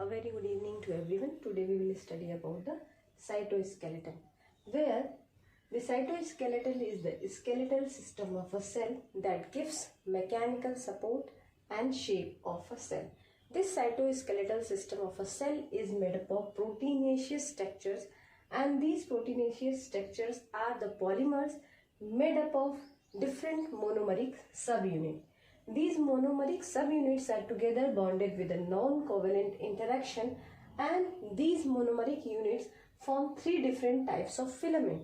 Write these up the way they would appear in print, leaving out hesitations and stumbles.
A very good evening to everyone. Today we will study about the cytoskeleton, where the cytoskeleton is the skeletal system of a cell that gives mechanical support and shape of a cell. This cytoskeletal system of a cell is made up of proteinaceous structures, and these proteinaceous structures are the polymers made up of different monomeric subunits. These monomeric subunits are together bonded with a non-covalent interaction, and these monomeric units form three different types of filament.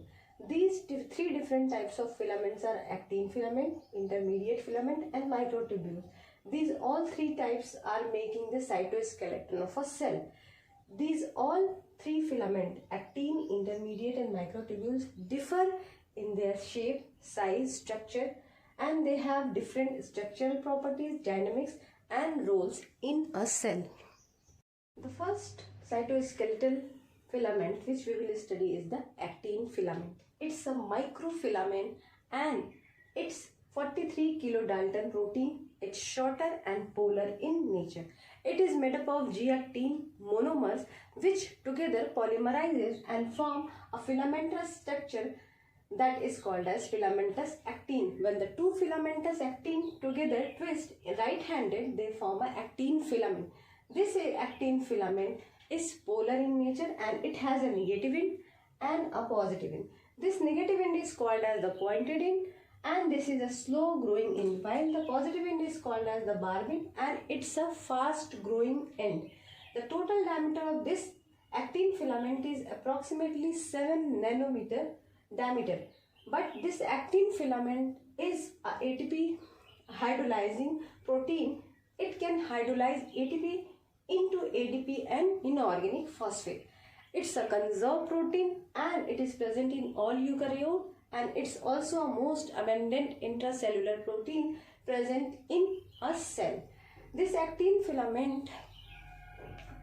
These three different types of filaments are actin filament, intermediate filament and microtubules. These all three types are making the cytoskeleton of a cell. These all three filament, actin, intermediate and microtubules, differ in their shape, size, structure, and they have different structural properties, dynamics and roles in a cell. The first cytoskeletal filament which we will study is the actin filament. It's a microfilament and it's 43 kilodalton protein. It's shorter and polar in nature. It is made up of G-actin monomers which together polymerizes and form a filamentous structure that is called as filamentous actin. When the two filamentous actin together twist right-handed, they form a actin filament. This actin filament is polar in nature and it has a negative end and a positive end. This negative end is called as the pointed end, and this is a slow growing end, while the positive end is called as the barb end and it's a fast growing end. The total diameter of this actin filament is approximately 7 nanometer diameter, but this actin filament is a ATP hydrolyzing protein. It can hydrolyze ATP into ADP and inorganic phosphate. It's a conserved protein and it is present in all eukaryote, and it's also a most abundant intracellular protein present in a cell. This actin filament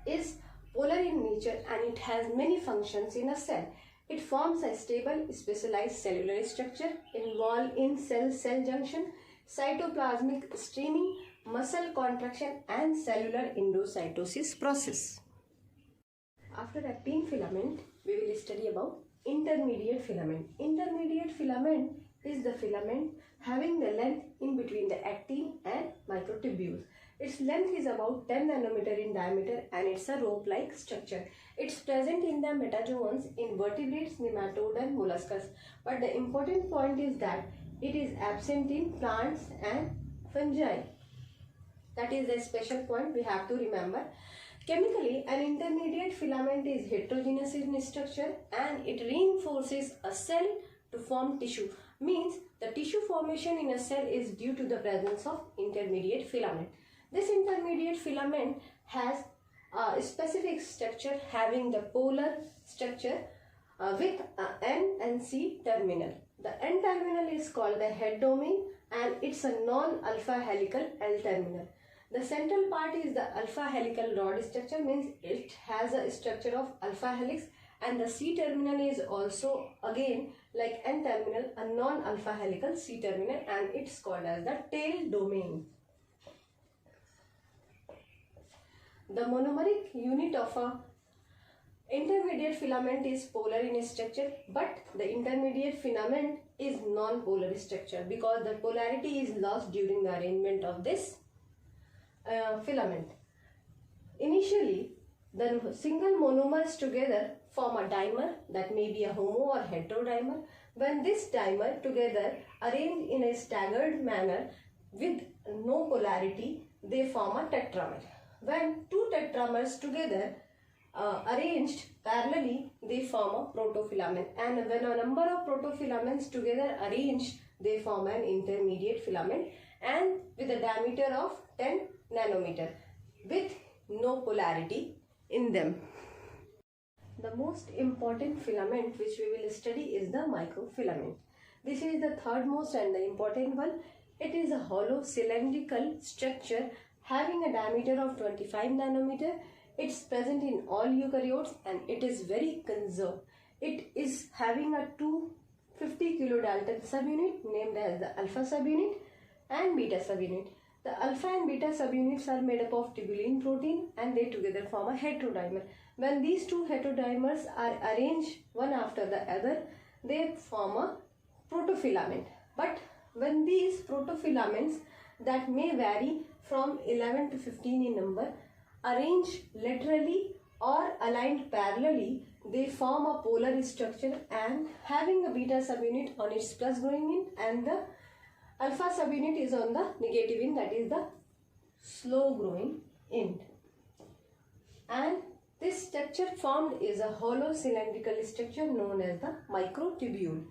is polar in nature and it has many functions in a cell. It forms a stable, specialized cellular structure involved in cell-cell junction, cytoplasmic streaming, muscle contraction and cellular endocytosis process. After actin filament, we will study about intermediate filament. Intermediate filament is the filament having the length in between the actin and microtubules. Its length is about 10 nanometer in diameter and it's a rope-like structure. It's present in the metazoans, in vertebrates, nematode and molluscs. But the important point is that it is absent in plants and fungi. That is a special point we have to remember. Chemically, an intermediate filament is heterogeneous in structure and it reinforces a cell to form tissue. Means the tissue formation in a cell is due to the presence of intermediate filament. This intermediate filament has a specific structure having the polar structure with N and C terminal. The N terminal is called the head domain and it's a non-alpha helical L terminal. The central part is the alpha helical rod structure, means it has a structure of alpha helix, and the C terminal is also again like N terminal, a non-alpha helical C terminal, and it's called as the tail domain. The monomeric unit of a intermediate filament is polar in structure, but the intermediate filament is non-polar structure because the polarity is lost during the arrangement of this filament. Initially, the single monomers together form a dimer, that may be a homo or heterodimer. When this dimer together arranged in a staggered manner with no polarity, they form a tetramer. When two tetramers together arranged parallelly, they form a protofilament, and when a number of protofilaments together arranged, they form an intermediate filament and with a diameter of 10 nanometer with no polarity in them. The most important filament which we will study is the microfilament. This is the third most and the important one. It is a hollow cylindrical structure having a diameter of 25 nanometer. It's present in all eukaryotes and it is very conserved. It is having a 250 kilodalton subunit named as the alpha subunit and beta subunit. The alpha and beta subunits are made up of tubulin protein and they together form a heterodimer. When these two heterodimers are arranged one after the other, they form a protofilament. But when these protofilaments that may vary from 11 to 15 in number, arranged laterally or aligned parallelly, they form a polar structure and having a beta subunit on its plus growing end and the alpha subunit is on the negative end, that is the slow growing end. And this structure formed is a hollow cylindrical structure known as the microtubule.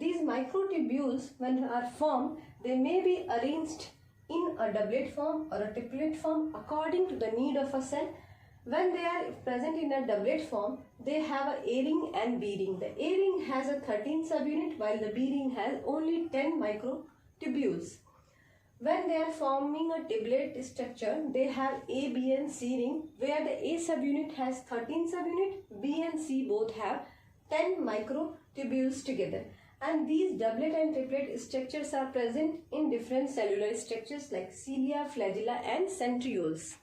These microtubules, when are formed, they may be arranged in a doublet form or a triplet form according to the need of a cell. When they are present in a doublet form, they have a A ring and B ring. The A ring has a 13 subunit while the B ring has only 10 microtubules. When they are forming a triplet structure, they have A, B and C ring where the A subunit has 13 subunit, B and C both have 10 microtubules together. And these doublet and triplet structures are present in different cellular structures like cilia, flagella and centrioles.